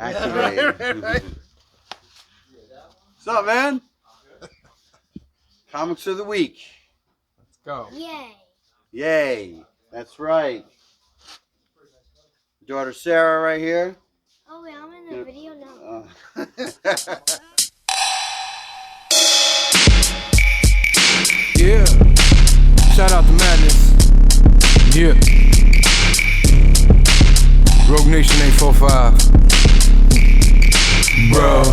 Activate. Right. What's up, man? Comics of the week. Let's go. Yay. Yay. That's right. Daughter Sarah right here. Oh, wait, I'm in the video now. Yeah. Shout out to Madness. Yeah. Rogue Nation 845. Bro.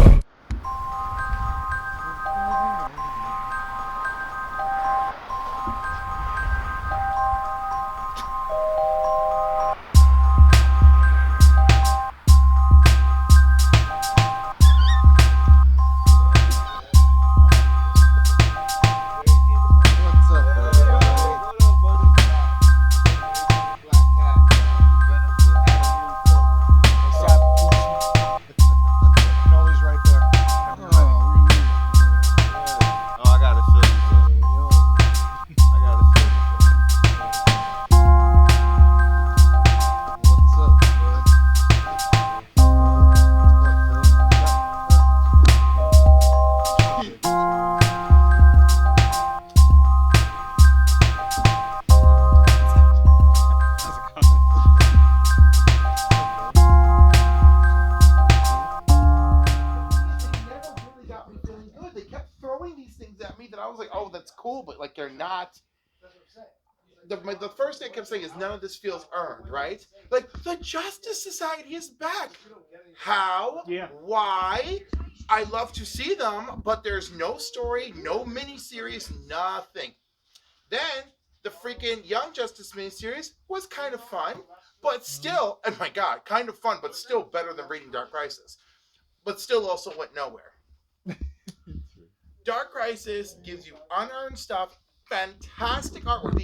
But like they're not. The first thing I kept saying is none of this feels earned, right? Like the Justice Society is back. How? Yeah. Why? I love to see them, but there's no story, no miniseries, nothing. Then the freaking Young Justice miniseries was kind of fun, but still, oh my god, kind of fun, but still better than reading Dark Crisis. But still also went nowhere. Dark Crisis gives you unearned stuff, fantastic artwork.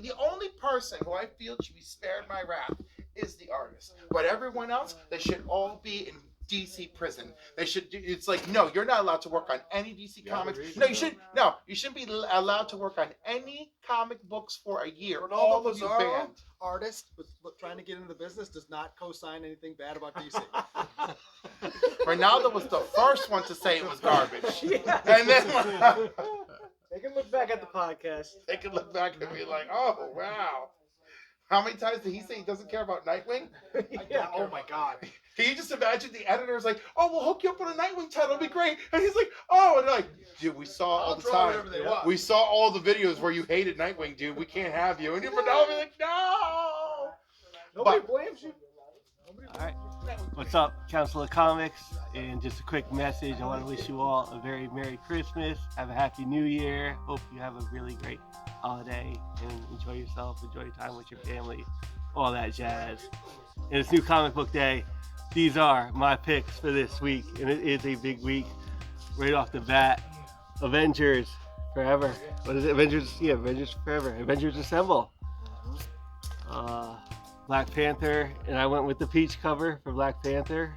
The only person who I feel should be spared my wrath is the artist. But everyone else, they should all be in DC prison. They should. It's like, no, you're not allowed to work on any DC comics. No, you should. No, you shouldn't be allowed to work on any comic books for a year. All of you banned. Artist trying to get into the business does not co-sign anything bad about DC. Ronaldo was the first one to say it was garbage. Yeah. And then They can look back at the podcast. they can look back and be like, oh, wow. How many times did he say he doesn't care about Nightwing? Yeah. Oh my God. Can you just imagine the editor's like, oh, we'll hook you up with a Nightwing title, it'll be great. And he's like, oh, and they're like, dude, we saw all the time. We saw all the videos where you hated Nightwing, dude. We can't have you. And you're like, no. Nobody blames you. All right. What's up, Council of Comics? And just a quick message. I want to wish you all a very Merry Christmas. Have a Happy New Year. Hope you have a really great holiday and enjoy yourself. Enjoy your time with your family. All that jazz. And it's New Comic Book Day. These are my picks for this week. And it is a big week. Right off the bat, Avengers Forever. What is it? Avengers Forever. Avengers Assemble. Black Panther, and I went with the peach cover for Black Panther.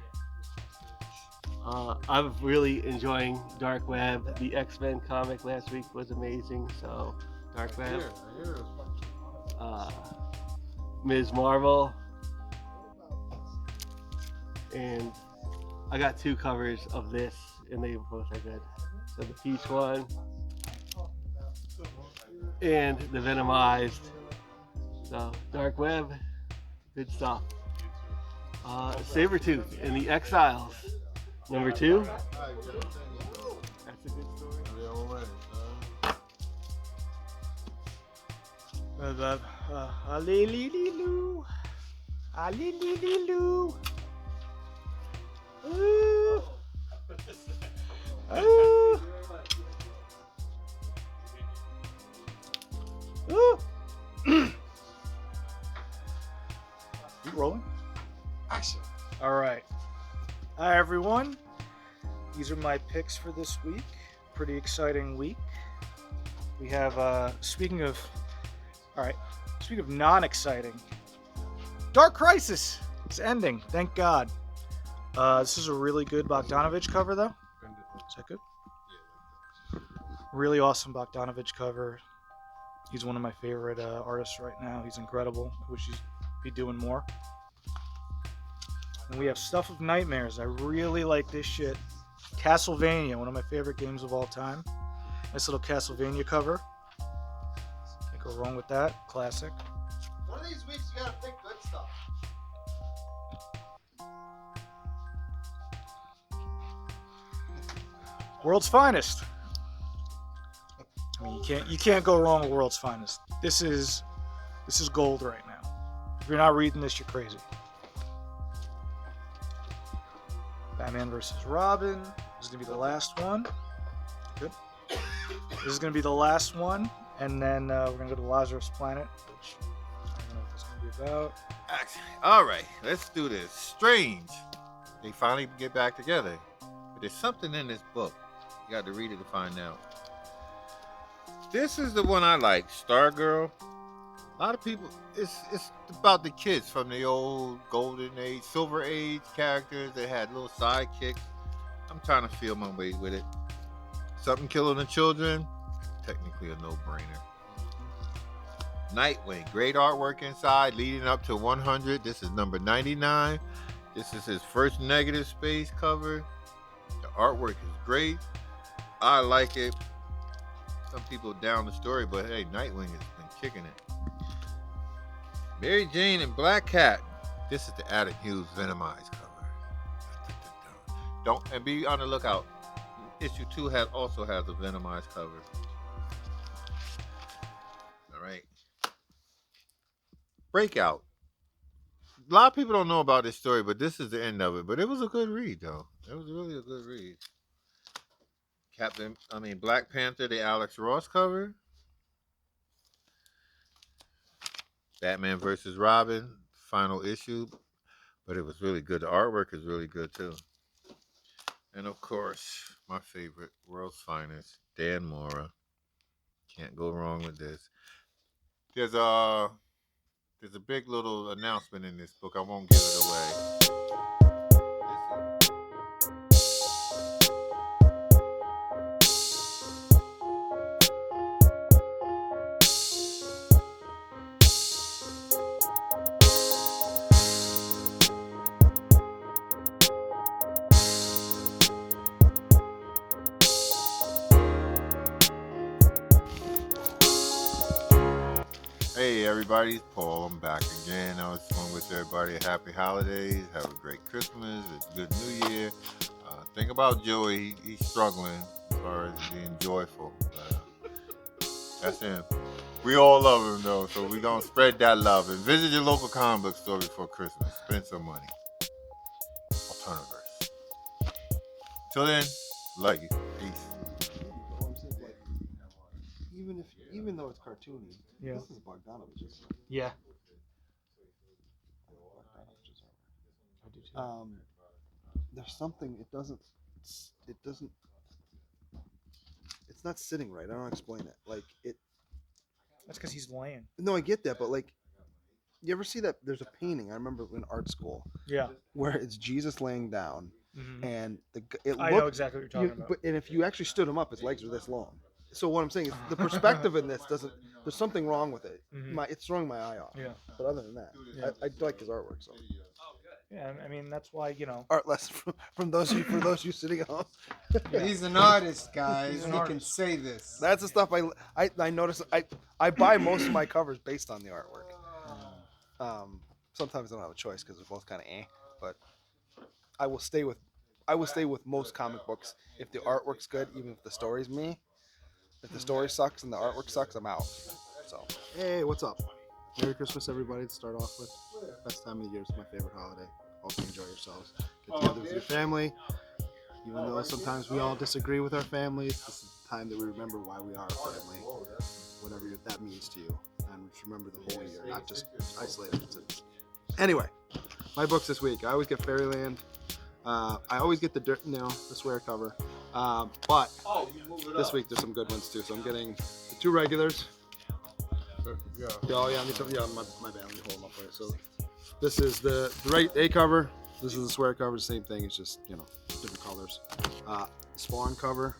I'm really enjoying Dark Web. The X-Men comic last week was amazing, so Dark Web. Ms. Marvel. And I got two covers of this, and they both are good. So the peach one and the Venomized. So Dark Web. Good stuff. Sabretooth and the Exiles. Number 2. That's a good story. Alilililoo. Alilililoo. Ooh. Ooh. Ooh. Rolling. Action. All right. Hi, everyone. These are my picks for this week. Pretty exciting week. We have, speaking of non-exciting, Dark Crisis is ending. Thank God. This is a really good Bogdanovich cover, though. Is that good? Really awesome Bogdanovich cover. He's one of my favorite artists right now. He's incredible. I wish he'd be doing more. And we have Stuff of Nightmares. I really like this shit. Castlevania, one of my favorite games of all time. Nice little Castlevania cover. Can't go wrong with that. Classic. One of these weeks you gotta pick good stuff. World's Finest. I mean, you can't go wrong with World's Finest. This is gold right now. If you're not reading this, you're crazy. Batman versus Robin. This is gonna be the last one. Good. This is gonna be the last one, and then we're gonna go to Lazarus Planet, which I don't know what this is gonna be about. All right, let's do this. Strange. They finally get back together. But there's something in this book. You got to read it to find out. This is the one I like, Stargirl. A lot of people, it's about the kids from the old Golden Age, Silver Age characters that had little sidekicks. I'm trying to feel my way with it. Something killing the children, technically a no-brainer. Nightwing, great artwork inside, leading up to 100. This is number 99. This is his first negative space cover. The artwork is great. I like it. Some people down the story, but hey, Nightwing has been kicking it. Mary Jane and Black Cat. This is the Adam Hughes Venomized cover. And be on the lookout. Issue 2 also has a Venomized cover. All right. Breakout. A lot of people don't know about this story, but this is the end of it. But it was a good read, though. It was really a good read. Black Panther, the Alex Ross cover. Batman versus Robin, final issue. But it was really good. The artwork is really good, too. And, of course, my favorite, World's Finest, Dan Mora. Can't go wrong with this. There's a big little announcement in this book. I won't give it away. Hey everybody, it's Paul. I'm back again. I just want to wish everybody a happy holidays, have a great Christmas, a good New Year. Think about Joey, he's struggling as far as being joyful. That's him. We all love him though, so we're going to spread that love. And visit your local comic book store before Christmas. Spend some money. Alterniverse. Till then, love you. Peace. Even though it's cartoony, Yeah. this is Bogdanovich's. Yeah. I do too. There's something it's not sitting right. I don't explain it. Like it. That's because he's laying. No, I get that, but like, you ever see that? There's a painting I remember in art school Yeah. where it's Jesus laying down, Mhm. and I know exactly what you're talking about. and if you actually stood him up, his legs are this long. So what I'm saying is the perspective in this doesn't. There's something wrong with it. Mhm. It's throwing my eye off. Yeah. But other than that, Yeah. I like his artwork. So Yeah, I mean that's why art lesson from those of you for those of you sitting at home. He's an artist, guys. He's an He can artist. say this. That's the stuff I notice. I buy most of my covers based on the artwork. Sometimes I don't have a choice because they're both kind of but I will stay with most comic books if the artwork's good, even if the story's me. If the story sucks and the artwork sucks, I'm out. So hey, what's up? Merry Christmas, everybody. To start off with, best time of the year. It's my favorite holiday. Hope you enjoy yourselves. Get together with your family. Even though sometimes we all disagree with our families, this is the time that we remember why we are a family, whatever that means to you. And we should remember the whole year, not just isolated incidents. Anyway, my books this week. I always get Fairyland. I always get the swear cover. But this week there's some good ones too. So I'm getting the 2 regulars. Oh yeah, my bad. Let me hold them up right. So this is the right A cover. This is the swear cover. Same thing. It's just different colors. Spawn cover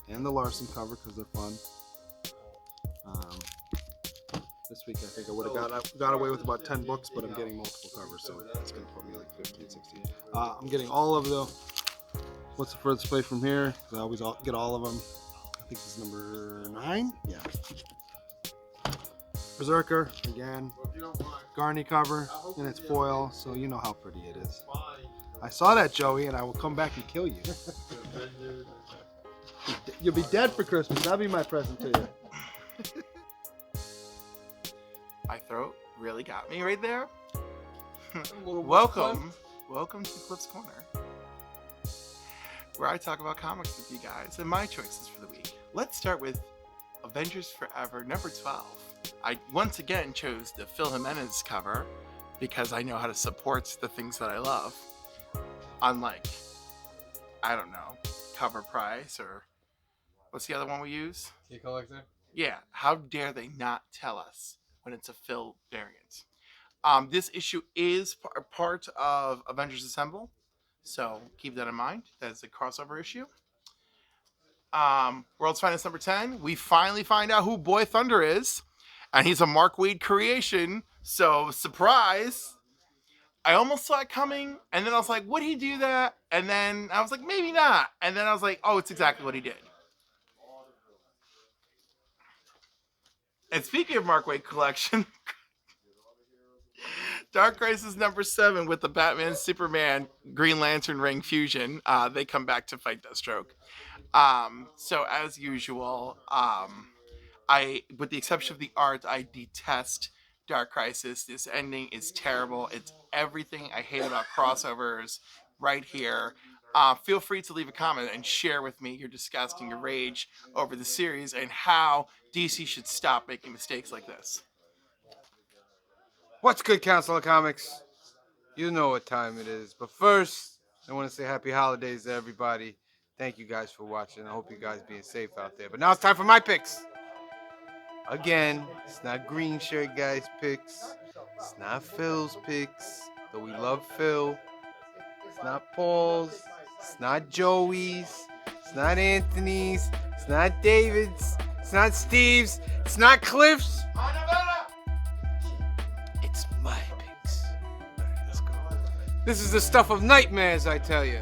and the Larson cover because they're fun. This week I think I would have got away with about 10 books, but I'm getting multiple covers, so it's going to put me like 15, 16. I'm getting all of the What's the Furthest Play from Here? I always get all of them. I think this is number 9. Yeah. Berserker, again. Garney cover, and it's foil, so you know how pretty it is. I saw that, Joey, and I will come back and kill you. You'll be dead for Christmas. That'll be my present to you. My throat really got me right there. Welcome to Cliff's Corner, where I talk about comics with you guys and my choices for the week. Let's start with Avengers Forever number 12. I once again chose the Phil Jimenez cover because I know how to support the things that I love. Unlike, I don't know, Cover Price or what's the other one we use? Key Collector? Yeah, how dare they not tell us when it's a Phil variant. This issue is part of Avengers Assemble, so keep that in mind. That is a crossover issue. World's Finest number 10. We finally find out who Boy Thunder is, and he's a Mark Waid creation, so surprise. I almost saw it coming, and then I was like, would he do that? And then I was like, maybe not. And then I was like, oh, it's exactly what he did. And speaking of Mark Waid collection, Dark Crisis number 7 with the Batman, Superman, Green Lantern ring fusion. They come back to fight Deathstroke. So as usual, with the exception of the art, I detest Dark Crisis. This ending is terrible. It's everything I hate about crossovers right here. Feel free to leave a comment and share with me your disgust and your rage over the series and how DC should stop making mistakes like this. What's good, Council of Comics? You know what time it is. But first, I want to say happy holidays to everybody. Thank you guys for watching. I hope you guys being safe out there. But now it's time for my picks. Again, it's not Green Shirt Guy's picks. It's not Phil's picks, though we love Phil. It's not Paul's. It's not Joey's. It's not Anthony's. It's not David's. It's not Steve's. It's not Cliff's. It's my picks. All right, let's go. This is the stuff of nightmares, I tell you.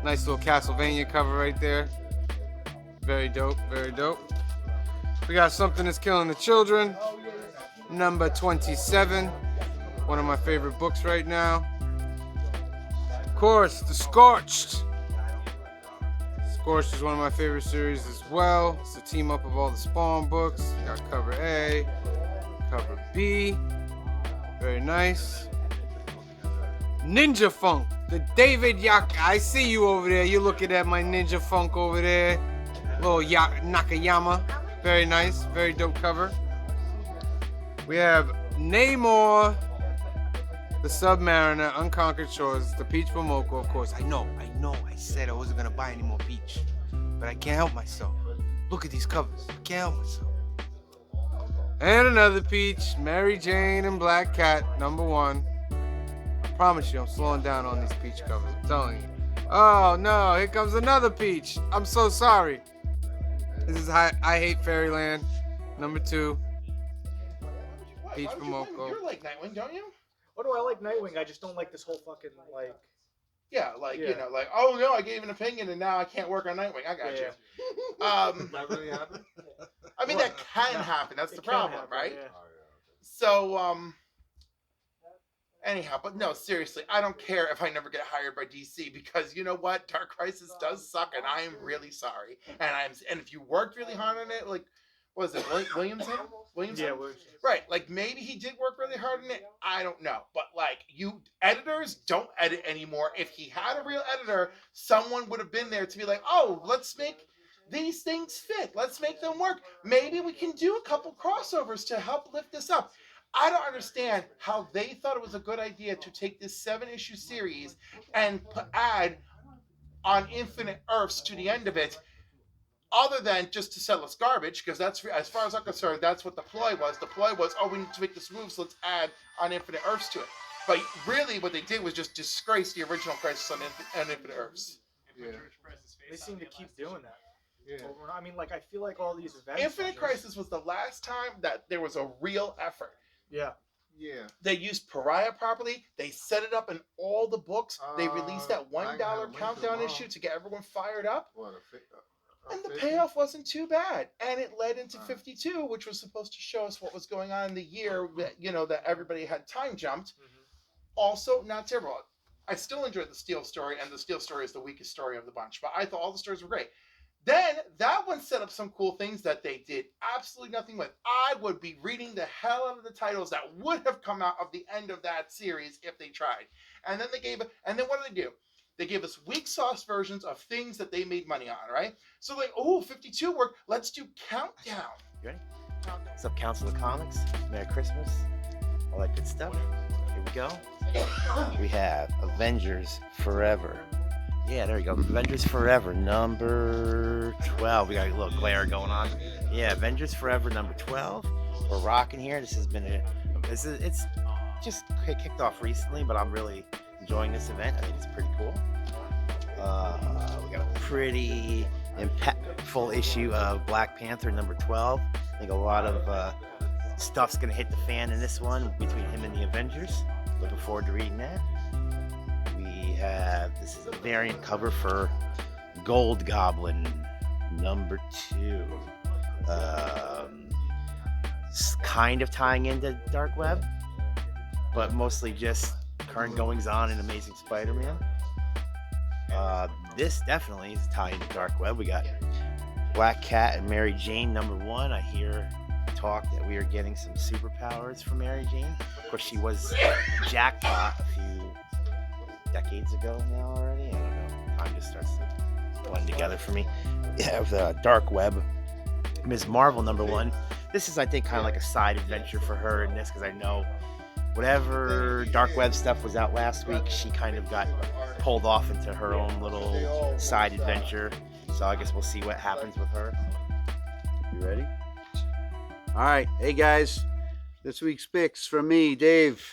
Nice little Castlevania cover right there. Very dope, very dope. We got Something That's Killing the Children, number 27. One of my favorite books right now. Of course, The Scorched. Scorched is one of my favorite series as well. It's a team up of all the Spawn books. You got cover A, cover B. Very nice. Ninja Funk, the David Yak. I see you over there. You're looking at my Ninja Funk over there. Little Nakayama. Very nice. Very dope cover. We have Namor, the Submariner, Unconquered Shores, the Peach Momoko, of course. I know. I said I wasn't going to buy any more Peach. But I can't help myself. Look at these covers. I can't help myself. And another Peach, Mary Jane and Black Cat, number 1. I promise you, I'm slowing down on these Peach covers. I'm telling you. Oh, no. Here comes another Peach. I'm so sorry. This is I Hate Fairyland, number 2. Peach Momoko. You're like Nightwing, don't you? What do I like Nightwing? I just don't like this whole fucking, like... Yeah, you know, like, oh no, I gave an opinion and now I can't work on Nightwing. I got you. That really happened? I mean, that can happen. That's the problem, happen, right? yeah. So, anyhow, but no, seriously, I don't care if I never get hired by DC because you know what? Dark Crisis does suck and I am really sorry. And if you worked really hard on it, like, what was it, Williamson? Yeah, right. Like maybe he did work really hard on it. I don't know. But like you editors don't edit anymore. If he had a real editor, someone would have been there to be like, oh, let's make these things fit. Let's make them work. Maybe we can do a couple crossovers to help lift this up. I don't understand how they thought it was a good idea to take this 7-issue series and add on Infinite Earths to the end of it. Other than just to sell us garbage, because that's, as far as I'm concerned, that's what the ploy was. The ploy was, oh, we need to make this move, so let's add on Infinite Earths to it. But really, what they did was just disgrace the original Crisis on Infinite Earths. They seem to keep doing that. Yeah. I mean, like I feel like all these events. Infinite Crisis was the last time that there was a real effort. Yeah. Yeah. They used Pariah properly. They set it up in all the books. They released that $1 countdown issue to get everyone fired up. And the payoff wasn't too bad. And it led into 52, which was supposed to show us what was going on in the year that, that everybody had time jumped. Also, not terrible. I still enjoyed the Steel story, and the Steel story is the weakest story of the bunch, but I thought all the stories were great. Then that one set up some cool things that they did absolutely nothing with. I would be reading the hell out of the titles that would have come out of the end of that series if they tried. And then what did they do? They gave us weak sauce versions of things that they made money on, right? So like, 52 worked. Let's do Countdown. You ready? What's up, Council of Comics? Merry Christmas. All that good stuff. Here we go. We have Avengers Forever. Yeah, there you go. Avengers Forever, number 12. We got a little glare going on. Yeah, Avengers Forever, number 12. We're rocking here. This has been it's just kicked off recently, but I'm really enjoying this event. I think it's pretty cool. We got a pretty impactful issue of Black Panther, number 12. I think a lot of stuff's gonna hit the fan in this one between him and the Avengers. Looking forward to reading that. This is a variant cover for Gold Goblin number 2. It's kind of tying into Dark Web, but mostly just current goings on in Amazing Spider-Man. This definitely is tying into Dark Web. We got Black Cat and Mary Jane number 1. I hear talk that we are getting some superpowers for Mary Jane. Of course, she was Jackpot a few decades ago now already. I don't know. Time just starts to blend together for me. Yeah, with Dark Web. Ms. Marvel number 1. This is, I think, kind of like a side adventure for her in this, because I know whatever Dark Web stuff was out last week, she kind of got pulled off into her own little side adventure. So I guess we'll see what happens with her. You ready? All right. Hey, guys. This week's picks from me, Dave.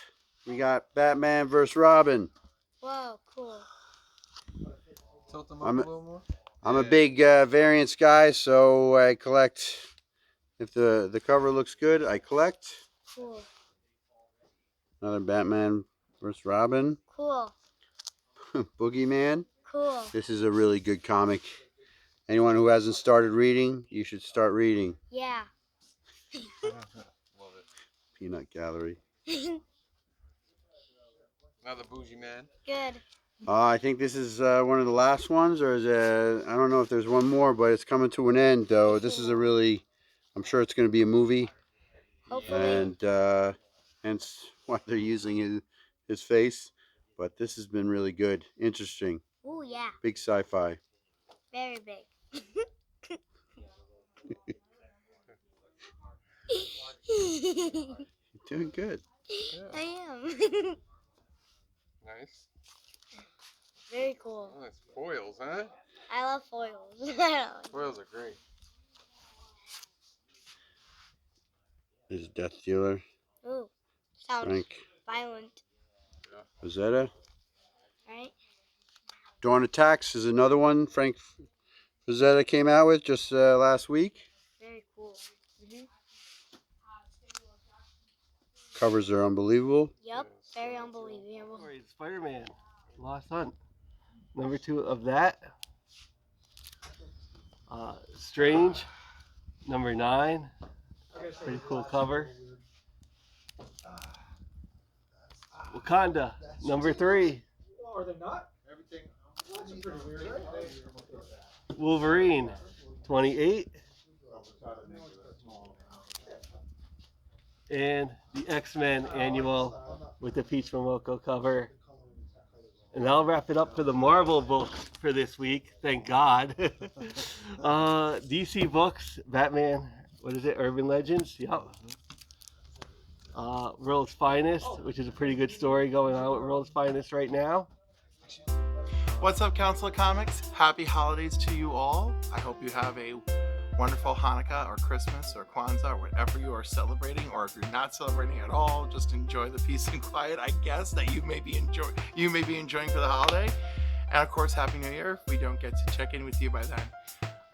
We got Batman vs. Robin. Whoa, cool. Tilt them up a little more. I'm a big variants guy, so I collect. If the cover looks good, I collect. Cool. Another Batman vs. Robin. Cool. Boogeyman. Cool. This is a really good comic. Anyone who hasn't started reading, you should start reading. Yeah. Love it. Peanut Gallery. Another bougie man. Good. I think this is one of the last ones, or is it, I don't know if there's one more, but it's coming to an end, though. This is a really, I'm sure it's going to be a movie. Hopefully. And hence why they're using his face. But this has been really good. Interesting. Ooh, yeah. Big sci-fi. Very big. You're doing good. Yeah. I am. Nice. Very cool. Oh, that's foils, huh? I love foils. Foils are great. This is Death Dealer. Ooh, sounds Frank violent. Rosetta. Right? Dawn Attacks is another one Frank Rosetta came out with just last week. Very cool. Covers are unbelievable. Yep, very unbelievable. Spider-Man, Lost Hunt. Number 2 of that. Strange, number 9. Pretty cool cover. Wakanda, number 3. Are they not? Wolverine, 28. And the X-Men annual with the Peach Momoko cover. And that'll wrap it up for the Marvel book for this week. Thank God. DC books, Batman, what is it? Urban Legends? Yep. World's Finest, which is a pretty good story going on with World's Finest right now. What's up, Council of Comics? Happy holidays to you all. I hope you have a wonderful Hanukkah or Christmas or Kwanzaa or whatever you are celebrating, or if you're not celebrating at all, just enjoy the peace and quiet, I guess, that you may be enjoying for the holiday. And of course, Happy New Year if we don't get to check in with you by then.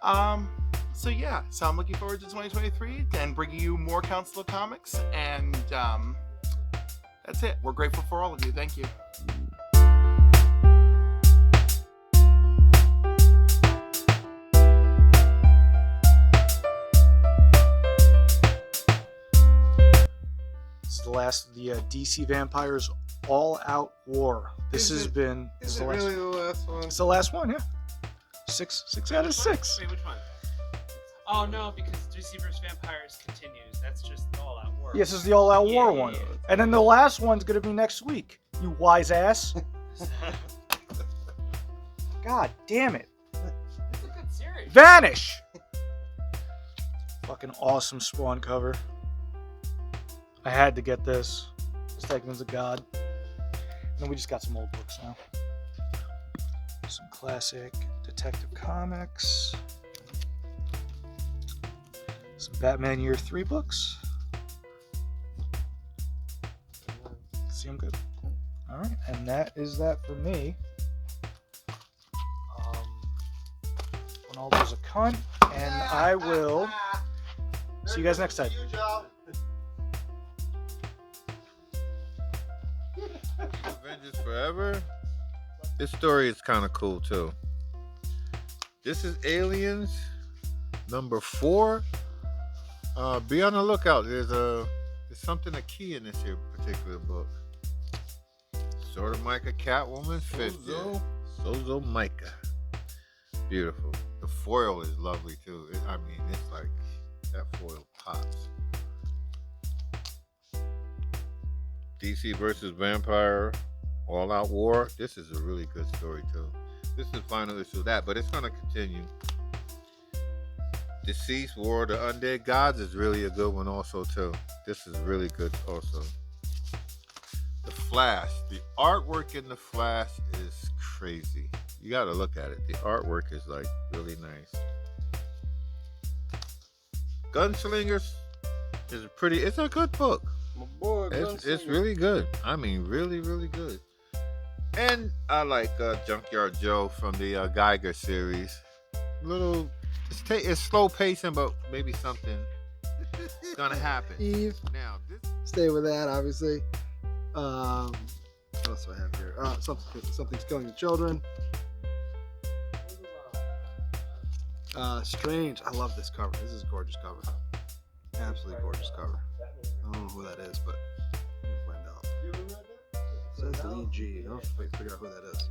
So yeah, so I'm looking forward to 2023 and bringing you more Council of Comics, and that's it. We're grateful for all of you. Thank you. This is the last of the DC Vampires All-Out War. This Is has it- been. Is it really the last one? It's the last one, yeah. Six out of 6. Wait, which one? Oh no, because DC vs. Vampires continues. That's just the all-out war. Yes, this is the All-Out War Yeah, one. yeah. And then the last one's going to be next week. You wise ass. God damn it. It's a good series. Vanish! Fucking awesome Spawn cover. I had to get this. Stegman's a god. And then we just got some old books now. Some classic Detective Comics. Some Batman Year 3 books. See them good? Alright, and that is that for me. Ronaldo's a cunt, and I will see you guys next time. Avengers Forever. This story is kind of cool too. This is Aliens number 4. Be on the lookout. There's something a key in this here particular book. Sort of Micah Catwoman fit. Sozo Micah. Beautiful. The foil is lovely too. I mean, it's like that foil pops. DC versus Vampire All Out War. This is a really good story too. This is the final issue of that, but it's gonna continue. Deceased War of the Undead Gods is really a good one also too. This is really good also. The Flash. The artwork in The Flash is crazy. You gotta look at it. The artwork is like really nice. Gunslingers is it's a good book. My boy, It's really good. I mean, really, really good. And I like Junkyard Joe from the Geiger series. It's slow pacing, but maybe something gonna happen. Eve. Now, Stay with that, obviously. What else do I have here? Something's killing the children. Strange. I love this cover. This is a gorgeous cover. Absolutely gorgeous cover. I don't know who that is, but we'll find out. It says Lee G. I'll have to figure out who that is.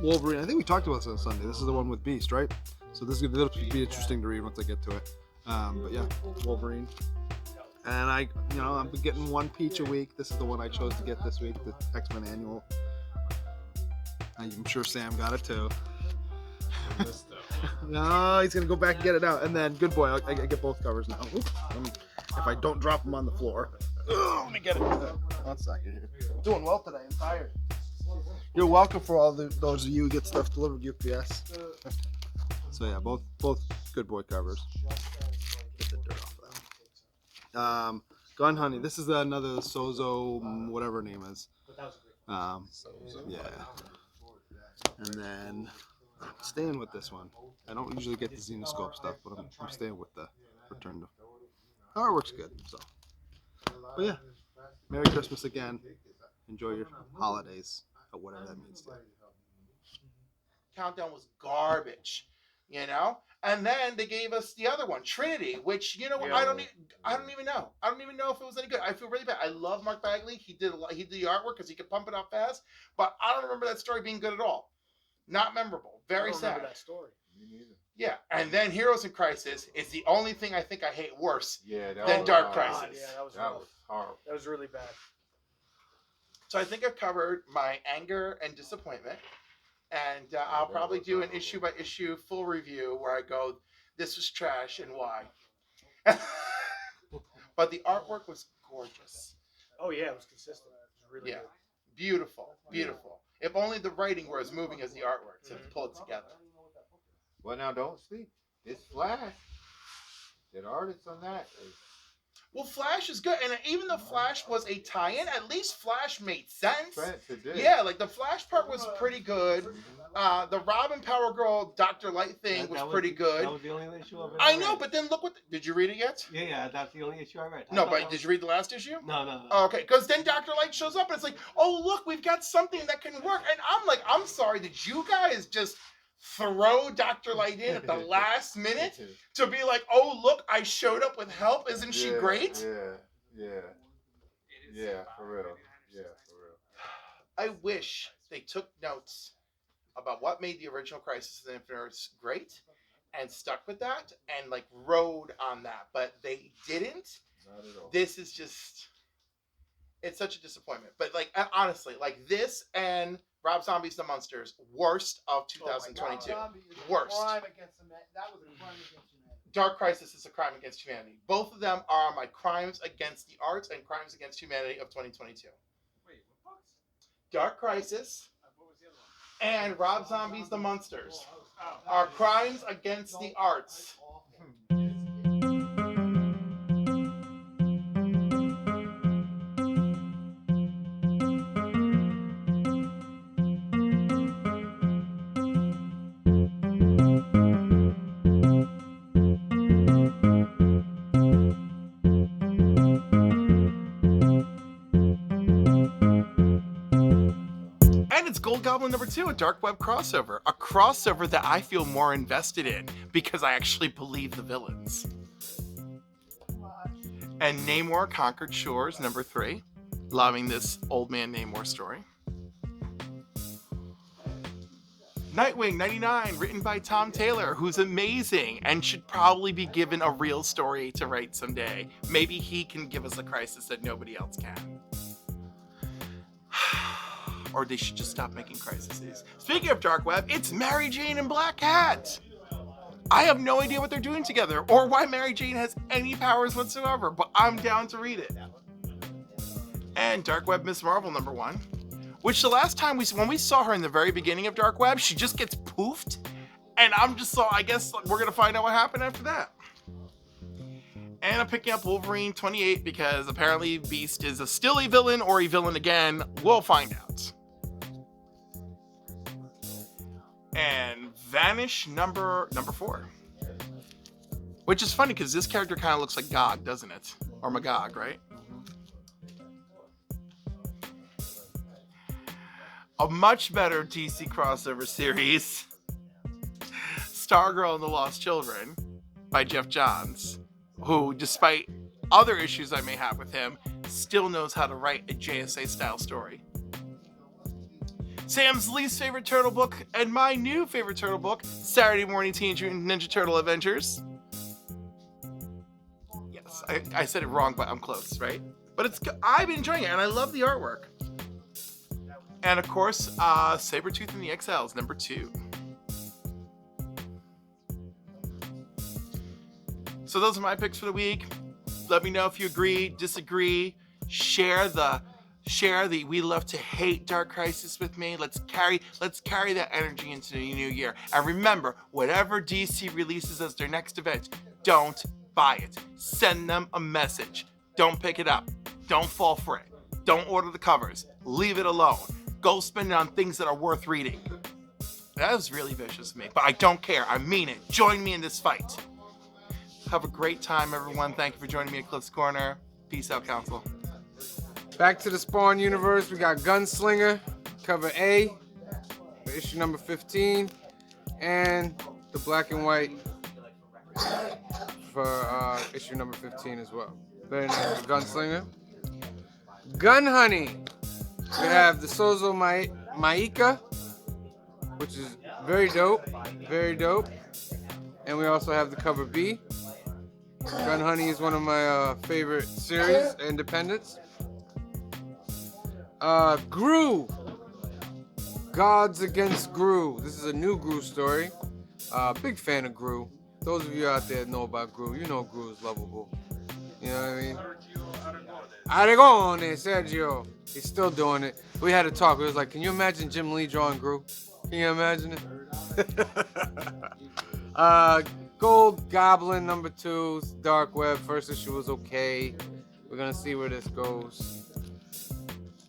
Wolverine. I think we talked about this on Sunday. This is the one with Beast, right? So this is going to be interesting to read once I get to it. But yeah, Wolverine. And I've been getting one peach a week. This is the one I chose to get this week, the X-Men Annual. I'm sure Sam got it too. No, he's gonna go back and get it out. And then, good boy, I get both covers now. Oops. If I don't drop them on the floor. Let me get it. 1 second here. I'm doing well today. I'm tired. You're welcome for all those of you who get stuff delivered UPS. So yeah, both good boy covers. Get the dirt off of that. Gun Honey. This is another Sozo, whatever her name is. Yeah. And then I'm staying with this one. I don't usually get the Xenoscope stuff, but I'm staying with the Return to. Artwork's good. So, but yeah, Merry Christmas again. Enjoy your holidays, or whatever that means to you. Countdown was garbage, And then they gave us the other one, Trinity, which I don't even know. I don't even know if it was any good. I feel really bad. I love Mark Bagley. He did the artwork because he could pump it up fast, but I don't remember that story being good at all. Not memorable. Very sad. That story. Me neither. Yeah, and then Heroes in Crisis is the only thing I think I hate worse Yeah, than Dark Crisis. Yeah, that was horrible. That was really bad. So I think I've covered my anger and disappointment, and I'll probably do an issue by issue full review where I go, this was trash and why. But the artwork was gorgeous. Oh yeah, it was consistent. It was really good. Beautiful. If only the writing were as moving as the artwork to pull it together. Well, now don't sleep. This Flash, that artist on that is Well, Flash is good, and even though Flash was a tie-in, at least Flash made sense. It did. Yeah, like the Flash part was pretty good. The Robin Power Girl Dr. Light thing was pretty good. That was the only issue I've ever I know, read. but then look what. Did you read it yet? Yeah, that's the only issue I read. No, but did you read the last issue? No. Oh, okay, because then Dr. Light shows up and it's like, oh, look, we've got something that can work. And I'm like, I'm sorry, did you guys just throw Dr. Light in at the last minute to be like, oh, look, I showed up with help. Isn't she great? Yeah, for real. Yeah, for real. I wish they took notes about what made the original Crisis on Infinite Earths great and stuck with that and like rode on that, but they didn't. Not at all. This is just, it's such a disappointment. But like honestly, like this and Rob Zombie's The Monsters, worst of 2022. Worst. Crime against humanity. That was a crime against humanity. Dark Crisis is a crime against humanity. Both of them are on my crimes against the arts and crimes against humanity of 2022. Wait, what books? Dark Crisis What was the other one? and Rob Zombie's The Monsters are crimes against the arts. And it's Gold Goblin #2, a Dark Web crossover. A crossover that I feel more invested in because I actually believe the villains. And Namor Conquered Shores #3. Loving this old man Namor story. Nightwing 99, written by Tom Taylor, who's amazing and should probably be given a real story to write someday. Maybe he can give us a crisis that nobody else can. Or they should just stop making crises. Speaking of Dark Web, it's Mary Jane and Black Cat. I have no idea what they're doing together or why Mary Jane has any powers whatsoever, but I'm down to read it. And Dark Web Miss Marvel #1, which the last time when we saw her in the very beginning of Dark Web, she just gets poofed, and I'm just so I guess we're gonna find out what happened after that. And I'm picking up Wolverine 28 because apparently Beast is still a villain or a villain again. We'll find out. And Vanish number 4. Which is funny because this character kind of looks like Gog, doesn't it? Or Magog, right? A much better DC crossover series, Stargirl and the Lost Children by Jeff Johns, who, despite other issues I may have with him, still knows how to write a JSA-style story. Sam's least favorite turtle book and my new favorite turtle book, Saturday Morning Teenage Mutant Ninja Turtle Adventures. Yes, I said it wrong, but I'm close, right? But I've been enjoying it, and I love the artwork. And of course, Sabretooth and the XLs, #2. So those are my picks for the week. Let me know if you agree, disagree. Share the we love to hate Dark Crisis with me. Let's carry that energy into the new year. And remember, whatever DC releases as their next event, don't buy it. Send them a message. Don't pick it up. Don't fall for it. Don't order the covers. Leave it alone. Go spend it on things that are worth reading. That was really vicious of me, but I don't care. I mean it. Join me in this fight. Have a great time, everyone. Thank you for joining me at Cliff's Corner. Peace out, Council. Back to the Spawn universe, we got Gunslinger, cover A, for issue number 15, and the black and white for issue number 15 as well. Very nice, Gunslinger. Gun Honey, we have the Sozo Maika, which is very dope, and we also have the cover B. Gun Honey is one of my favorite series, independents. Gru, Gods Against Gru. This is a new Gru story. Big fan of Gru. Those of you out there know about Gru, you know Gru is lovable. You know what I mean? Aragone, Sergio. He's still doing it. We had a talk. It was like, can you imagine Jim Lee drawing Gru? Can you imagine it? Gold Goblin #2, Dark Web. First issue was okay. We're gonna see where this goes.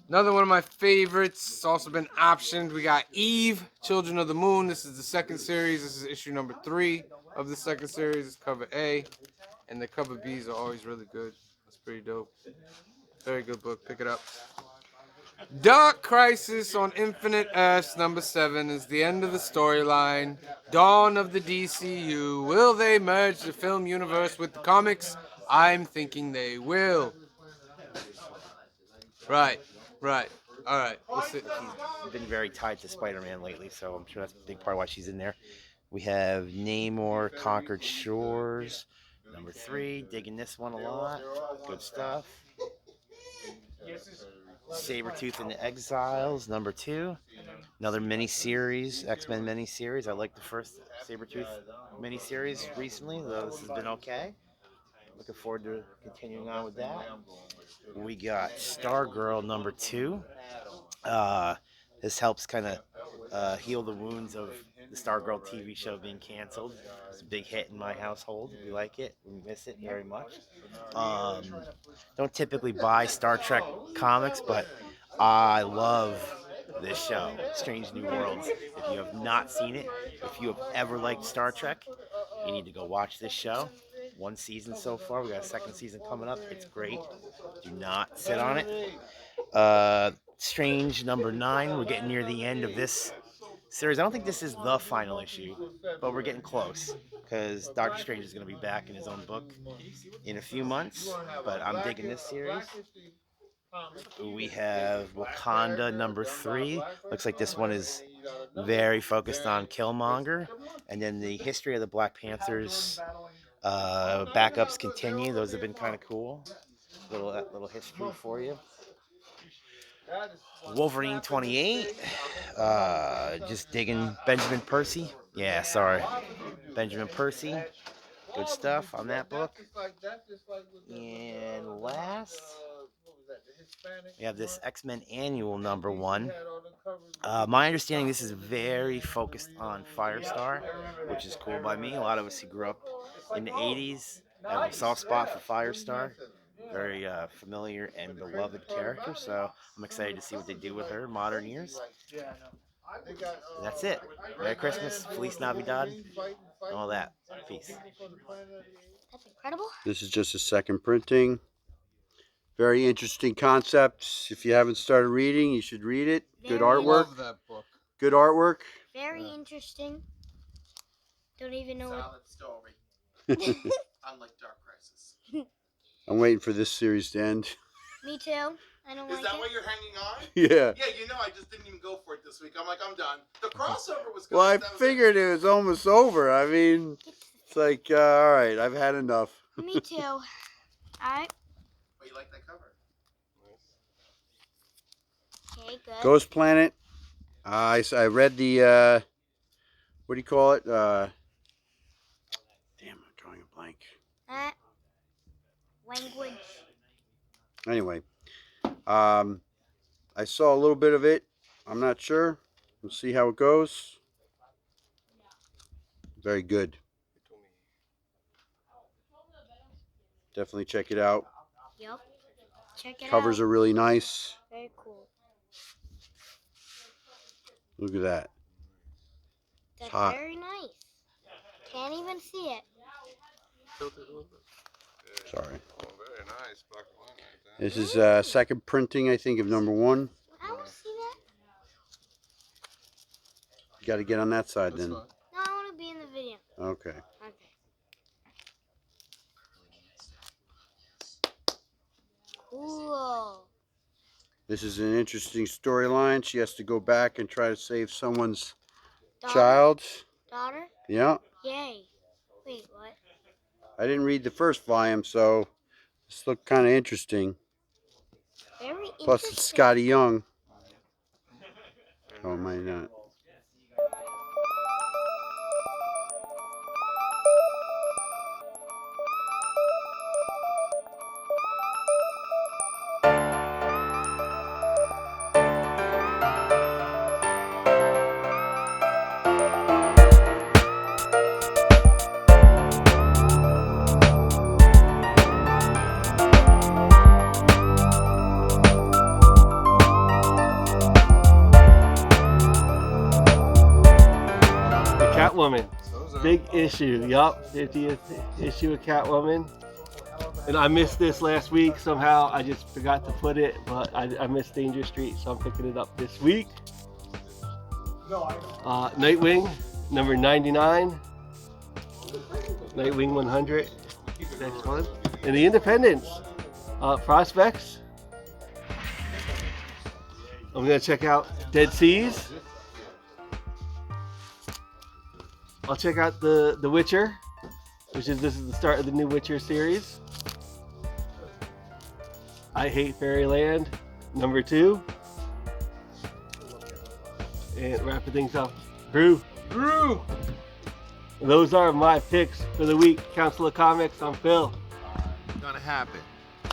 Another one of my favorites. It's also been optioned. We got Eve, Children of the Moon. This is the second series. This is issue #3 of the second series. It's cover A, and the cover B's are always really good. That's pretty dope. Very good book. Pick it up. Dark Crisis on Infinite Earths #7 is the end of the storyline. Dawn of the DCU. Will they merge the film universe with the comics? I'm thinking they will. Right. All right. She's been very tied to Spider-Man lately, so I'm sure that's a big part of why she's in there. We have Namor Conquered Shores, #3. Digging this one a lot. Good stuff. Sabretooth and the Exiles, #2. Another mini-series, X-Men mini-series. I like the first Sabretooth mini-series recently, though this has been okay. Looking forward to continuing on with that. We got Stargirl #2. This helps kind of heal the wounds of the Stargirl TV show being canceled. It's a big hit in my household. We like it. We miss it very much. Don't typically buy Star Trek comics, but I love this show, Strange New Worlds. If you have not seen it, if you have ever liked Star Trek, you need to go watch this show. One season so far. We got a second season coming up. It's great. Do not sit on it. Strange #9. We're getting near the end of this series. I don't think this is the final issue, but we're getting close because Doctor Strange is going to be back in his own book in a few months. But I'm digging this series. We have Wakanda #3. Looks like this one is very focused on Killmonger. And then the history of the Black Panthers backups continue. Those have been kind of cool. Little history for you. Wolverine 28. Just digging Benjamin Percy. Yeah, sorry. Benjamin Percy. Good stuff on that book. And last, we have this X-Men Annual #1. My understanding, this is very focused on Firestar, which is cool by me. A lot of us who grew up in the 80s have a soft spot for Firestar. Very familiar and beloved character, so I'm excited to see what they do with her in modern years. And that's it. Merry Christmas, Feliz Navidad, and all that. Peace. That's incredible. This is just a second printing. Very interesting concepts. If you haven't started reading, you should read it. Good artwork. Love that book. Good artwork. Very interesting. Don't even know what. Solid story. Unlike Dark Crisis. I'm waiting for this series to end. Me too. I don't like Is that it. why you're hanging on? Yeah. Yeah, you know, I just didn't even go for it this week. I'm like, I'm done. The crossover was good. Well, I That was figured it was almost over. I mean, it's like, all right, I've had enough. Me too. Alright. But you like that cover? Okay, good. Ghost Planet. I read the, what do you call it? Damn, I'm drawing a blank. Language. Anyway, I saw a little bit of it. I'm not sure. We'll see how it goes. Very good. Definitely check it out. Yep. Check it out. Covers are really nice. Very cool. Look at that. That's hot. very nice. Can't even see it. Sorry. Oh, very nice. Black and white like that. This is second printing, I think, of #1. I want to see that. You got to get on that side then. No, I want to be in the video. Okay. Okay. Cool. This is an interesting storyline. She has to go back and try to save someone's Daughter? child. Daughter? Yeah. Yay. Wait, what? I didn't read the first volume, so this looked kind of interesting. Very Plus, it's Scotty Young. Oh, might not. Catwoman. Big issue. Yup. 50th issue of Catwoman. And I missed this last week somehow. I just forgot to put it, but I missed Danger Street, so I'm picking it up this week. Nightwing, number 99. Nightwing 100. Next one. And the Independents. Prospects. I'm going to check out Dead Seas. I'll check out the Witcher, this is the start of the new Witcher series. I Hate Fairyland, number 2. And wrapping things up, Brew. Those are my picks for the week. Council of Comics, I'm Phil. It's gonna happen.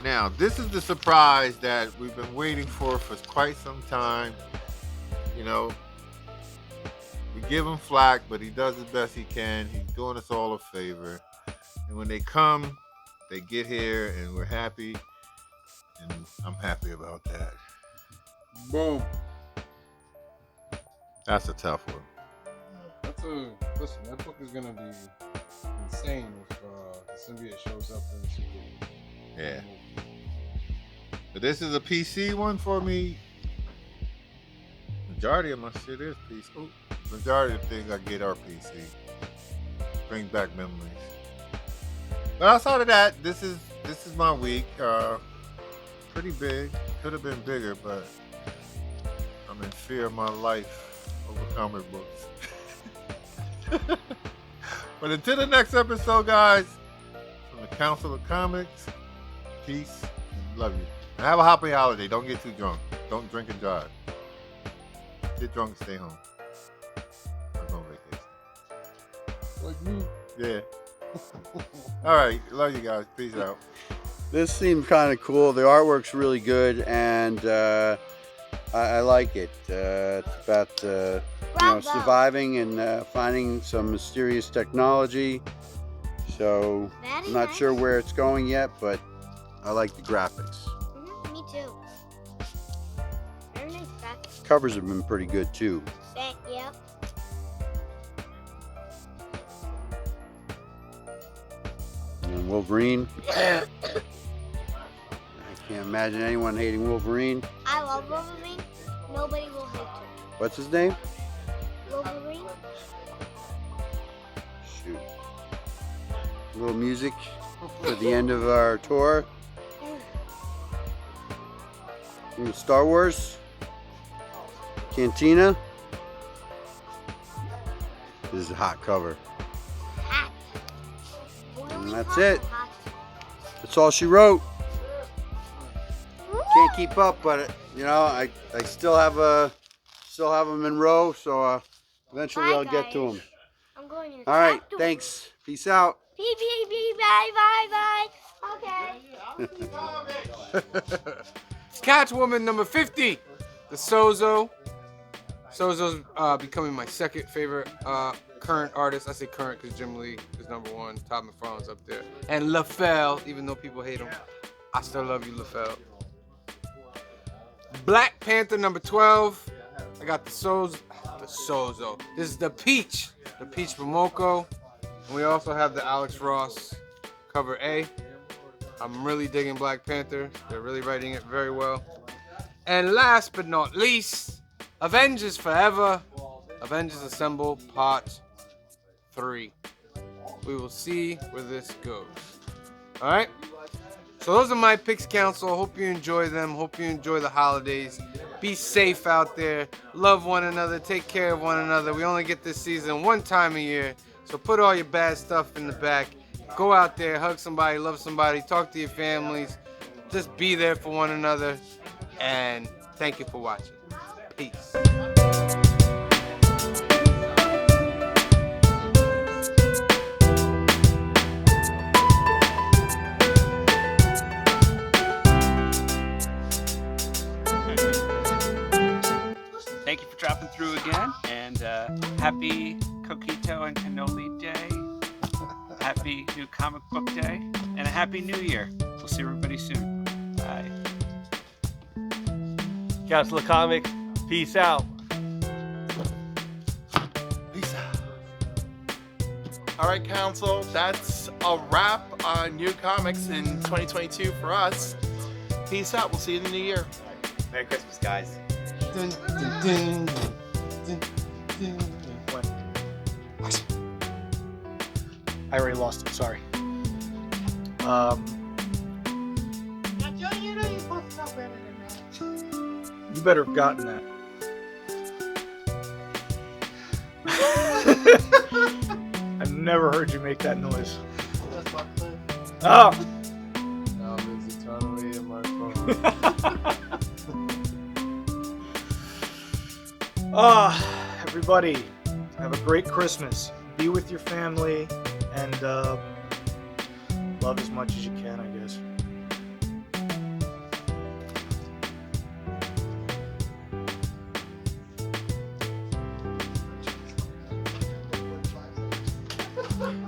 Now, this is the surprise that we've been waiting for quite some time. You know, we give him flack, but he does the best he can. He's doing us all a favor. And when they come, they get here, and we're happy. And I'm happy about that. Boom. That's a tough one. Listen, that book is gonna be insane if the symbiote shows up in the sequel. Yeah. But this is a PC one for me. Majority of my shit is PC. Ooh, majority of the things I get are PC. Brings back memories. But outside of that, this is my week. Pretty big. Could have been bigger, but I'm in fear of my life over comic books. But until the next episode, guys, from the Council of Comics, peace, and love you. And have a happy holiday. Don't get too drunk. Don't drink and drive. Get drunk and stay home. I'm on vacation. Like me. Yeah. All right. Love you guys. Peace out. This seemed kind of cool. The artwork's really good, and I like it. It's about surviving and finding some mysterious technology. So I'm not sure where it's going yet, but I like the graphics. Me too. Very nice graphics. Covers have been pretty good too. Yep. And Wolverine. I can't imagine anyone hating Wolverine. I love Wolverine. Nobody will hate him. What's his name? Wolverine. Shoot. A little music for the end of our tour. From Star Wars. Cantina. This is a hot cover. And that's it. That's all she wrote. Can't keep up, but you know, I still have them in row, so eventually I'll get to them. I'm going to. All right, thanks. Peace out. Bye. Okay. Catwoman number 50. The Sozo. Sozo's becoming my second favorite current artist. I say current because Jim Lee is number 1. Todd McFarlane's up there. And LaFell, even though people hate him, I still love you, LaFell. Black Panther number 12. I got the Sozo. This is the Peach Momoko. And we also have the Alex Ross cover A. I'm really digging Black Panther. They're really writing it very well. And last but not least, Avengers Forever. Avengers Assemble Part 3. We will see where this goes. Alright? So those are my picks, Council. Hope you enjoy them. Hope you enjoy the holidays. Be safe out there. Love one another. Take care of one another. We only get this season one time a year. So put all your bad stuff in the back. Go out there, hug somebody, love somebody, talk to your families. Just be there for one another. And thank you for watching. Peace. Thank you for dropping through again, and happy Coquito and Cannoli Day, happy New Comic Book Day, and a happy New Year. We'll see everybody soon. Bye. Council of Comics, peace out. Peace out. All right, Council, that's a wrap on New Comics in 2022 for us. Peace out. We'll see you in the new year. Merry Christmas, guys. Dun, dun, dun, dun, dun. I already lost it. Sorry. You better have gotten that. I've never heard you make that noise. Oh! Now lives eternally in my phone. Everybody, have a great Christmas. Be with your family and love as much as you can, I guess.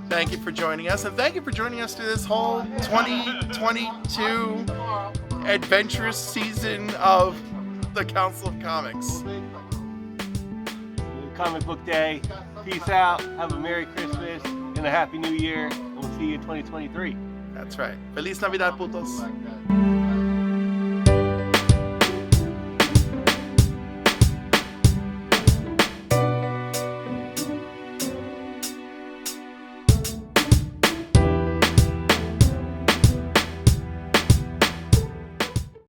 Thank you for joining us, and thank you for joining us through this whole 2022 adventurous season of the Council of Comics. Comic Book Day. Peace out. Have a Merry Christmas and a Happy New Year. And we'll see you in 2023. That's right. Feliz Navidad, putos.